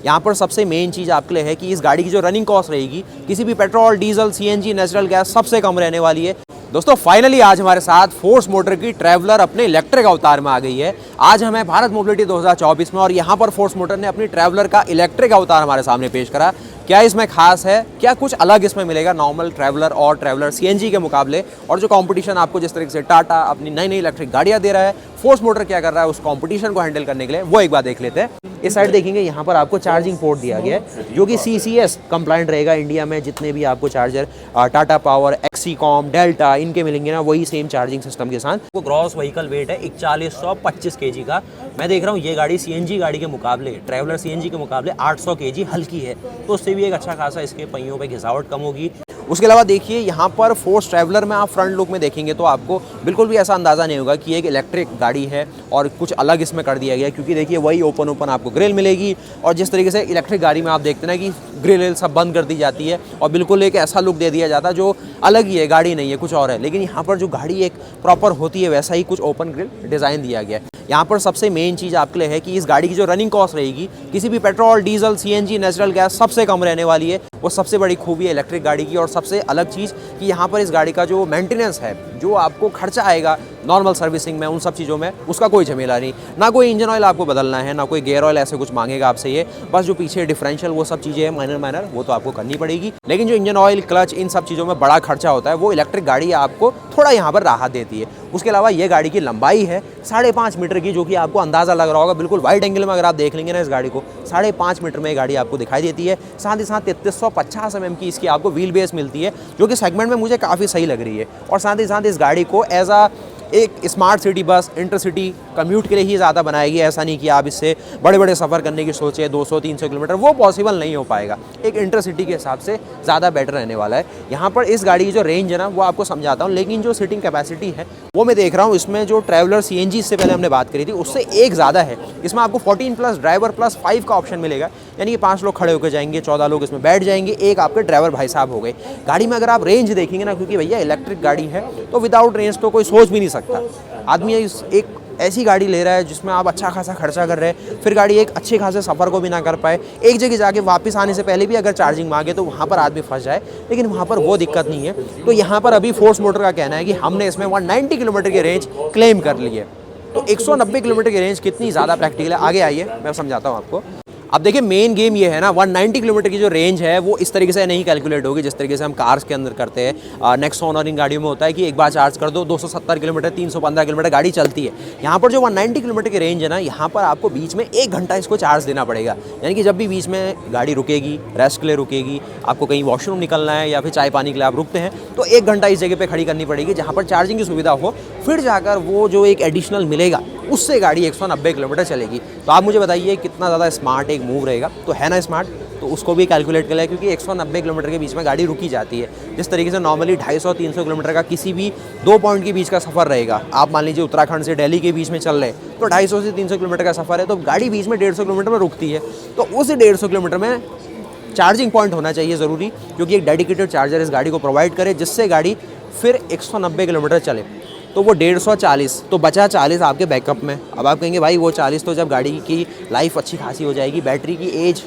यहाँ पर सबसे मेन चीज़ आपके लिए है कि इस गाड़ी की जो रनिंग कॉस्ट रहेगी किसी भी petrol, diesel, CNG, natural gas सबसे कम रहने वाली है। दोस्तों फाइनली आज हमारे साथ फोर्स मोटर की ट्रैवलर अपने इलेक्ट्रिक अवतार में आ गई है। आज हमें भारत मोबिलिटी 2024 में और यहाँ पर फोर्स मोटर ने अपनी ट्रैवलर का इलेक्ट्रिक अवतार हमारे सामने पेश करा। क्या इसमें खास है, क्या कुछ अलग इसमें मिलेगा नॉर्मल ट्रैवलर और ट्रैवलर सीएनजी के मुकाबले, और जो कंपटीशन आपको जिस तरीके से टाटा अपनी नई नई इलेक्ट्रिक गाड़ियाँ दे रहा है, फोर्स मोटर क्या कर रहा है उस कंपटीशन को हैंडल करने के लिए, वो एक बार देख लेते हैं। इस साइड देखेंगे यहाँ पर आपको चार्जिंग पोर्ट दिया गया है जो कि CCS कंप्लाइंट रहेगा। इंडिया में जितने भी आपको चार्जर टाटा पावर, एक्सीकॉम, डेल्टा इनके मिलेंगे ना, वही सेम चार्जिंग सिस्टम के साथ। वो ग्रॉस व्हीकल वेट है 4125 kg का। मैं देख रहा हूँ ये गाड़ी सीएनजी गाड़ी के मुकाबले, ट्रैवलर सीएनजी के मुकाबले 800 kg हल्की है, तो उससे भी एक अच्छा खासा इसके पहियों पे घिसावट कम होगी। उसके अलावा देखिए यहाँ पर फोर्स ट्रैवलर में आप फ्रंट लुक में देखेंगे तो आपको बिल्कुल भी ऐसा अंदाज़ा नहीं होगा कि एक इलेक्ट्रिक गाड़ी है और कुछ अलग इसमें कर दिया गया है, क्योंकि देखिए वही ओपन आपको ग्रिल मिलेगी। और जिस तरीके से इलेक्ट्रिक गाड़ी में आप देखते हैं ना कि ग्रिल सब बंद कर दी जाती है और बिल्कुल एक ऐसा लुक दे दिया जाता है जो अलग ही है, गाड़ी नहीं है कुछ और है, लेकिन यहाँ पर जो गाड़ी एक प्रॉपर होती है वैसा ही कुछ ओपन ग्रिल डिज़ाइन दिया गया है। यहाँ पर सबसे मेन चीज़ आपके लिए है कि इस गाड़ी की जो रनिंग कॉस्ट रहेगी किसी भी petrol, diesel, CNG, natural gas सबसे कम रहने वाली है। वो सबसे बड़ी खूबी है इलेक्ट्रिक गाड़ी की। और सबसे अलग चीज़ कि यहाँ पर इस गाड़ी का जो मेंटेनेंस है, जो आपको खर्चा आएगा नॉर्मल सर्विसिंग में, उन सब चीज़ों में उसका कोई झमेला नहीं। ना कोई इंजन ऑयल आपको बदलना है, ना कोई गेयर ऑयल ऐसे कुछ मांगेगा आपसे। ये बस जो पीछे डिफरेंशियल वो सब चीज़ें हैं माइनर वो तो आपको करनी पड़ेगी, लेकिन जो इंजन ऑयल, क्लच, इन सब चीज़ों में बड़ा खर्चा होता है वो इलेक्ट्रिक गाड़ी आपको थोड़ा यहाँ पर राहत देती है। उसके अलावा ये गाड़ी की लंबाई है 5.5 मीटर की, जो कि आपको अंदाज़ा लग रहा होगा बिल्कुल वाइड एंगल में अगर आप देख लेंगे ना इस गाड़ी को, 5.5 मीटर में ये गाड़ी आपको दिखाई देती है। साथ ही साथ 3350 mm की इसकी आपको व्हील बेस मिलती है, जो कि सेगमेंट में मुझे काफ़ी सही लग रही है। और साथ ही साथ इस गाड़ी को एज अ एक smart city bus, intercity commute के लिए ही ज़्यादा बनाएगी। ऐसा नहीं कि आप इससे बड़े बड़े सफ़र करने की सोचें 200-300 किलोमीटर, वो पॉसिबल नहीं हो पाएगा। एक इंटरसिटी के हिसाब से ज़्यादा बेटर रहने वाला है। यहाँ पर इस गाड़ी की जो रेंज है ना वो आपको समझाता हूँ, लेकिन जो सीटिंग कैपेसिटी है वो मैं देख रहा हूँ इसमें जो ट्रैवलर सीएनजी से पहले हमने बात करी थी उससे एक ज़्यादा है। इसमें आपको 14+ ड्राइवर +5 का ऑप्शन मिलेगा, यानी कि 5 लोग खड़े होकर जाएंगे, 14 लोग इसमें बैठ जाएंगे, एक आपके ड्राइवर भाई साहब हो गए। गाड़ी में अगर आप रेंज देखेंगे ना, क्योंकि भैया इलेक्ट्रिक गाड़ी है तो विदाउट रेंज तो कोई सोच भी नहीं सकता। आदमी एक ऐसी गाड़ी ले रहा है जिसमें आप अच्छा खासा खर्चा कर रहे हैं, फिर गाड़ी एक अच्छे खासे सफ़र को भी ना कर पाए, एक जगह जाके वापस आने से पहले भी अगर चार्जिंग मांगे तो वहाँ पर आदमी फंस जाए, लेकिन वहाँ पर वो दिक्कत नहीं है। तो यहाँ पर अभी फोर्स मोटर का कहना है कि हमने इसमें 190 किलोमीटर की रेंज क्लेम कर ली है। तो 190 किलोमीटर की रेंज कितनी ज़्यादा प्रैक्टिकल है, आगे आइए मैं समझाता हूँ आपको। अब देखिए मेन गेम ये है ना, 190 किलोमीटर की जो रेंज है वो इस तरीके से नहीं कैलकुलेट होगी जिस तरीके से हम कार्स के अंदर करते हैं। नेक्सॉन और इन गाड़ियों में होता है कि एक बार चार्ज कर दो 270 किलोमीटर 315 किलोमीटर गाड़ी चलती है। यहाँ पर जो 190 किलोमीटर की रेंज है ना, यहाँ पर आपको बीच में 1 घंटा इसको चार्ज देना पड़ेगा। यानी कि जब भी बीच में गाड़ी रुकेगी, रेस्ट के लिए रुकेगी, आपको कहीं वॉशरूम निकलना है या फिर चाय पानी के लिए आप रुकते हैं, तो 1 घंटा इस जगह पर खड़ी करनी पड़ेगी जहाँ पर चार्जिंग की सुविधा हो। फिर जाकर वो जो एक एडिशनल मिलेगा उससे गाड़ी 190 किलोमीटर चलेगी। तो आप मुझे बताइए कितना ज़्यादा स्मार्ट एक मूव रहेगा। तो है ना स्मार्ट, तो उसको भी कैलकुलेट कर लिया, क्योंकि 190 किलोमीटर के बीच में गाड़ी रुकी जाती है। जिस तरीके से नॉर्मली 250-300 किलोमीटर का किसी भी 2 पॉइंट के बीच का सफ़र रहेगा, आप मान लीजिए उत्तराखंड से दिल्ली के बीच में चल रहे हैं तो 250 से 300 किलोमीटर का सफ़र है, तो गाड़ी बीच में 150 किलोमीटर में रुकती है। तो उस 150 किलोमीटर में चार्जिंग पॉइंट होना चाहिए ज़रूरी, क्योंकि एक डेडिकेटेड चार्जर इस गाड़ी को प्रोवाइड करे जिससे गाड़ी फिर 190 किलोमीटर चले। तो वो 150-40, तो बचा 40 आपके बैकअप में। अब आप कहेंगे भाई वो 40 तो जब गाड़ी की लाइफ अच्छी खासी हो जाएगी, बैटरी की एज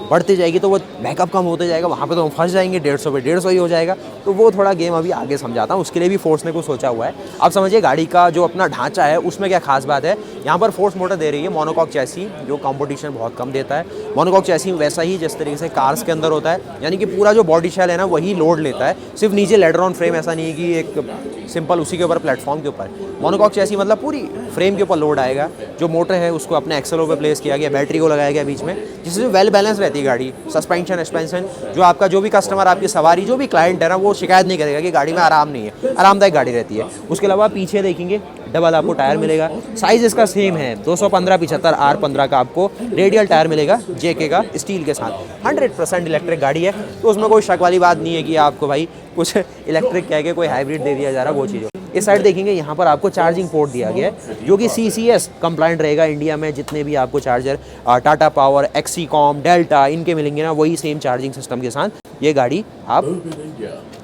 बढ़ती जाएगी तो वो बैकअप कम होते जाएगा, वहाँ पे तो हम फंस जाएंगे, 150 पे 150 ही हो जाएगा। तो वो थोड़ा गेम अभी आगे समझाता हूँ, उसके लिए भी फोर्स ने कुछ सोचा हुआ है। आप समझिए गाड़ी का जो अपना ढांचा है उसमें क्या खास बात है। यहाँ पर फोर्स मोटर दे रही है मोनोकॉक चैसी, जो कंपटीशन बहुत कम देता है। मोनोकॉक चैसी वैसा ही जिस तरीके से कार्स के अंदर होता है, यानी कि पूरा जो बॉडी शेल है ना वही लोड लेता है, सिर्फ नीचे लेडर ऑन फ्रेम, ऐसा नहीं है कि एक सिंपल उसी के ऊपर प्लेटफॉर्म के ऊपर। मोनोकॉक चैसी मतलब पूरी फ्रेम के ऊपर लोड आएगा। जो मोटर है उसको अपने एक्सेलों पे प्लेस किया गया, बैटरी को लगाया गया बीच में, जिससे वेल बैलेंस रहती है गाड़ी। सस्पेंशन, एक्सपेंशन, जो आपका जो भी कस्टमर, आपकी सवारी, जो भी क्लाइंट है ना, वो शिकायत नहीं करेगा कि गाड़ी में आराम नहीं है, आरामदायक गाड़ी रहती है। उसके अलावा पीछे देखेंगे डबल आपको टायर मिलेगा, साइज इसका सेम है 215/75 R15 का आपको रेडियल टायर मिलेगा JK का स्टील के साथ। 100% इलेक्ट्रिक गाड़ी है, तो उसमें कोई शक वाली बात नहीं है कि आपको भाई कुछ इलेक्ट्रिक कह के कोई हाइब्रिड दे दिया जा रहा है, वो चीज़। इस साइड देखेंगे यहाँ पर आपको चार्जिंग पोर्ट दिया गया है जो कि CCS कंप्लाइंट रहेगा। इंडिया में जितने भी आपको चार्जर टाटा पावर, एक्सीकॉम, डेल्टा इनके मिलेंगे ना, वही सेम चार्जिंग सिस्टम के साथ ये गाड़ी आप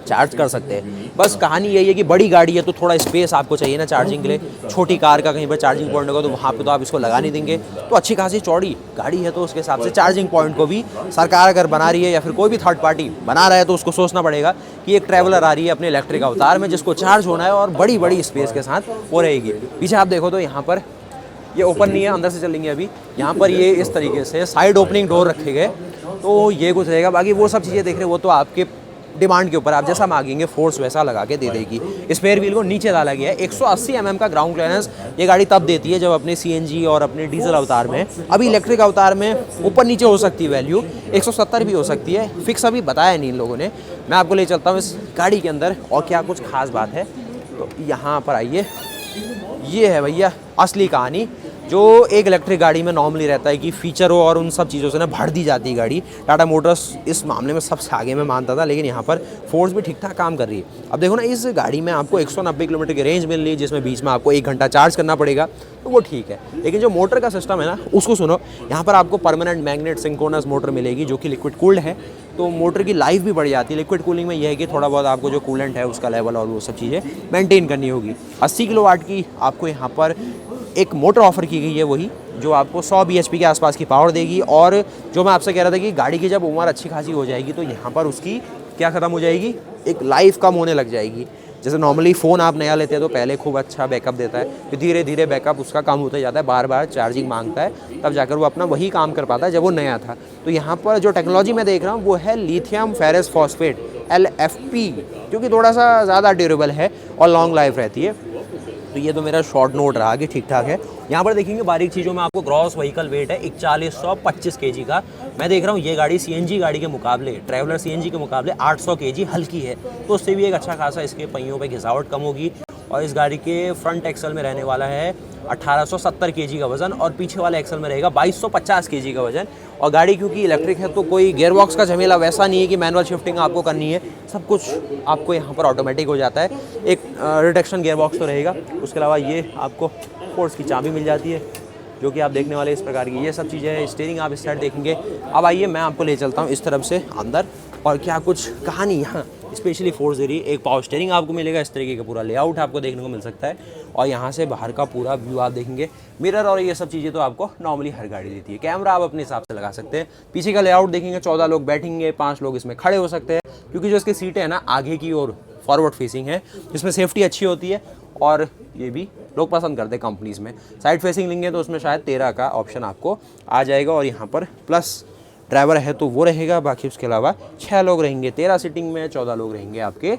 चार्ज कर सकते हैं। बस कहानी यही है कि बड़ी गाड़ी है तो थोड़ा स्पेस आपको चाहिए ना चार्जिंग के लिए। छोटी कार का कहीं पर चार्जिंग पॉइंट होगा तो वहाँ पे तो आप इसको लगा नहीं देंगे। तो अच्छी खासी चौड़ी गाड़ी है तो उसके हिसाब से चार्जिंग पॉइंट को भी सरकार अगर बना रही है या फिर कोई भी थर्ड पार्टी बना रहा है तो उसको सोचना पड़ेगा कि एक ट्रैवलर आ रही है अपने इलेक्ट्रिक अवतार में जिसको चार्ज होना है और बड़ी बड़ी स्पेस के साथ वो रहेगी। पीछे आप देखो तो यहाँ पर ये ओपन नहीं है, अंदर से चलेंगे अभी। यहाँ पर ये इस तरीके से साइड ओपनिंग डोर रखे गए तो ये कुछ रहेगा। बाकी वो सब चीज़ें देख रहे हैं वो तो आपके डिमांड के ऊपर, आप जैसा मांगेंगे फोर्स वैसा लगा के दे देगी। स्पेयर व्हील को नीचे डाला गया है। 180 mm का ग्राउंड क्लियरेंस ये गाड़ी तब देती है जब अपने सीएनजी और अपने डीजल अवतार में। अभी इलेक्ट्रिक अवतार में ऊपर नीचे हो सकती है वैल्यू, 170 भी हो सकती है, फिक्स अभी बताया नहीं इन लोगों ने। मैं आपको ले चलता हूँ इस गाड़ी के अंदर और क्या कुछ खास बात है। तो यहाँ पर आइए, ये है भैया असली कहानी जो एक इलेक्ट्रिक गाड़ी में नॉर्मली रहता है कि फीचरों और उन सब चीज़ों से ना भर दी जाती है गाड़ी। टाटा मोटर्स इस मामले में सबसे आगे में मानता था, लेकिन यहाँ पर फोर्स भी ठीक ठाक काम कर रही है। अब देखो ना, इस गाड़ी में आपको 190 किलोमीटर की रेंज मिल रही है जिसमें बीच में आपको 1 घंटा चार्ज करना पड़ेगा, तो वो ठीक है। लेकिन जो मोटर का सिस्टम है ना उसको सुनो, यहाँ पर आपको परमानेंट मैग्नेट सिंक्रोनस मोटर मिलेगी जो कि लिक्विड कूल्ड है, तो मोटर की लाइफ भी बढ़ जाती है। लिक्विड कूलिंग में यह है कि थोड़ा बहुत आपको जो कूलेंट है उसका लेवल और वो सब चीज़ें मेंटेन करनी होगी। 80 किलोवाट की आपको यहाँ पर एक मोटर ऑफर की गई है, वही जो आपको 100 bhp के आसपास की पावर देगी। और जो मैं आपसे कह रहा था कि गाड़ी की जब उम्र अच्छी खासी हो जाएगी तो यहाँ पर उसकी क्या ख़त्म हो जाएगी, एक लाइफ कम होने लग जाएगी। जैसे नॉर्मली फ़ोन आप नया लेते हैं तो पहले खूब अच्छा बैकअप देता है, फिर धीरे धीरे बैकअप उसका कम होता जाता है, बार बार चार्जिंग मांगता है, तब जाकर वो अपना वही काम कर पाता है जब वो नया था। तो यहाँ पर जो टेक्नोलॉजी मैं देख रहा हूँ वो है लिथियम फेरस फॉस्फेट LFP, जो कि थोड़ा सा ज़्यादा ड्यूरेबल है और लॉन्ग लाइफ रहती है। तो ये तो मेरा शॉर्ट नोट रहा कि ठीक ठाक है। यहाँ पर देखेंगे बारीक चीज़ों में आपको ग्रॉस व्हीकल वेट है 4125 kg का। मैं देख रहा हूँ ये गाड़ी सीएनजी गाड़ी के मुकाबले, ट्रैवलर सीएनजी के मुकाबले 800 kg हल्की है, तो उससे भी एक अच्छा खासा इसके पहियों पे घिसावट कम होगी। और इस गाड़ी के फ्रंट एक्सल में रहने वाला है 1870 kg का वजन और पीछे वाले एक्सल में रहेगा 2250 kg का वजन। और गाड़ी क्योंकि इलेक्ट्रिक है तो कोई गियरबॉक्स का झमेला वैसा नहीं है कि मैनुअल शिफ्टिंग आपको करनी है, सब कुछ आपको यहाँ पर ऑटोमेटिक हो जाता है। एक रिडक्शन गियरबॉक्स तो रहेगा, उसके अलावा ये आपको फोर्स की चाबी मिल जाती है जो कि आप देखने वाले इस प्रकार की, ये सब चीज़ें हैं। स्टीयरिंग आप इस साइड देखेंगे। अब आइए मैं आपको ले चलता हूँ इस तरफ से अंदर और क्या कुछ कहानी यहाँ स्पेशली फोर्स दे रही है। एक पावर स्टीयरिंग आपको मिलेगा, इस तरीके का पूरा लेआउट आपको देखने को मिल सकता है। और यहाँ से बाहर का पूरा व्यू आप देखेंगे। मिरर और ये सब चीज़ें तो आपको नॉर्मली हर गाड़ी देती है। कैमरा आप अपने हिसाब से लगा सकते हैं। पीछे का लेआउट देखेंगे, 14 लोग बैठेंगे, 5 लोग इसमें खड़े हो सकते हैं क्योंकि जो इसकी सीटें हैं ना आगे की ओर फॉरवर्ड फेसिंग है, जिसमें सेफ्टी अच्छी होती है और ये भी लोग पसंद करते हैं कंपनीज़ में। साइड फेसिंग लेंगे तो उसमें शायद 13 का ऑप्शन आपको आ जाएगा और यहाँ पर प्लस ड्राइवर है तो वो रहेगा। बाकी उसके अलावा 6 लोग रहेंगे 13 सीटिंग में, 14 लोग रहेंगे आपके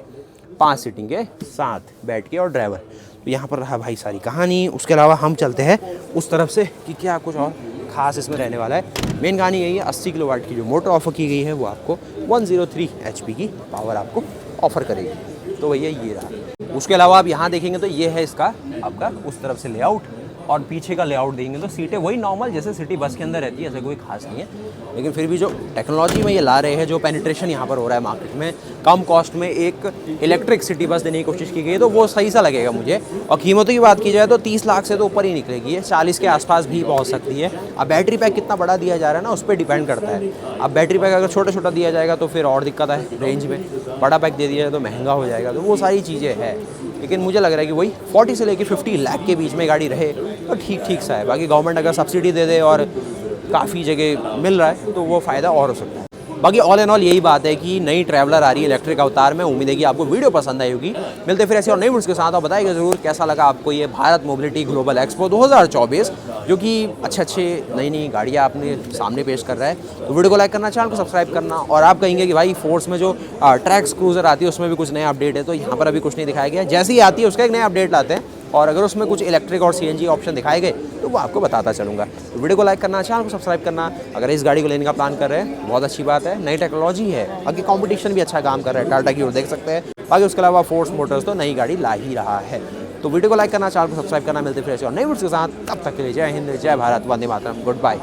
5 सीटिंग के साथ बैठ के और ड्राइवर। तो यहाँ पर रहा भाई सारी कहानी। उसके अलावा हम चलते हैं उस तरफ से कि क्या कुछ और ख़ास इसमें रहने वाला है। मेन कहानी यही है, 80 किलोवाट की जो मोटर ऑफर की गई है वो आपको 103 HP की पावर आपको ऑफर करेगी। तो भैया ये रहा। उसके अलावा आप यहाँ देखेंगे तो ये है इसका आपका उस तरफ से लेआउट और पीछे का लेआउट देंगे तो सीटें वही नॉर्मल जैसे सिटी बस के अंदर रहती है, ऐसा कोई खास नहीं है। लेकिन फिर भी जो टेक्नोलॉजी में ये ला रहे हैं, जो पेनिट्रेशन यहाँ पर हो रहा है मार्केट में, कम कॉस्ट में एक इलेक्ट्रिक सिटी बस देने की कोशिश की गई है तो वो सही सा लगेगा मुझे। और कीमतों की बात की जाए तो 30 लाख से तो ऊपर ही निकलेगी, ये 40 के आसपास भी पहुँच सकती है। अब बैटरी पैक कितना बड़ा दिया जा रहा है ना उस पर डिपेंड करता है। अब बैटरी पैक अगर छोटा छोटा दिया जाएगा तो फिर और दिक्कत है रेंज में, बड़ा पैक दे दिया जाए तो महंगा हो जाएगा। तो वो सारी चीज़ें हैं, लेकिन मुझे लग रहा है कि वही 40 से लेकर 50 लाख के बीच में गाड़ी रहे तो ठीक सा है। बाकी गवर्नमेंट अगर सब्सिडी दे दे और काफ़ी जगह मिल रहा है तो वो फ़ायदा और हो सकता है। बाकी ऑल एंड ऑल यही बात है कि नई ट्रैवलर आ रही है इलेक्ट्रिक अवतार में। उम्मीद है कि आपको वीडियो पसंद आई होगी। मिलते फिर ऐसे और नई वीडियोस के साथ। और बताइएगा ज़रूर कैसा लगा आपको ये भारत मोबिलिटी ग्लोबल एक्सपो 2024, जो कि अच्छे नई गाड़ियाँ अपने सामने पेश कर रहा है। तो वीडियो को लाइक करना, चैनल को सब्सक्राइब करना। और आप कहेंगे कि भाई फोर्स में जो ट्रैक्स क्रूजर आती है उसमें भी कुछ नया अपडेट है, तो यहाँ पर अभी कुछ नहीं दिखाया गया। जैसे ही आती है उसका एक नया अपडेट लाते हैं और अगर उसमें कुछ इलेक्ट्रिक और सीएनजी ऑप्शन दिखाए गए तो वो आपको बताता चलूँगा। तो वीडियो को लाइक करना, चैनल को सब्सक्राइब करना। अगर इस गाड़ी को लेने का प्लान कर रहे हैं बहुत अच्छी बात है, नई टेक्नोलॉजी है, बाकी कंपटीशन भी अच्छा काम कर रहा है, टाटा की ओर देख सकते हैं। बाकी उसके अलावा फोर्स मोटर्स तो नई गाड़ी ला ही रहा है। तो वीडियो को लाइक करना, चैनल को सब्सक्राइब करना। मिलते फिर ऐसे और नई वीडियोस के साथ, तब तक के लिए जय हिंद, जय भारत, वंदे मातरम, गुड बाय।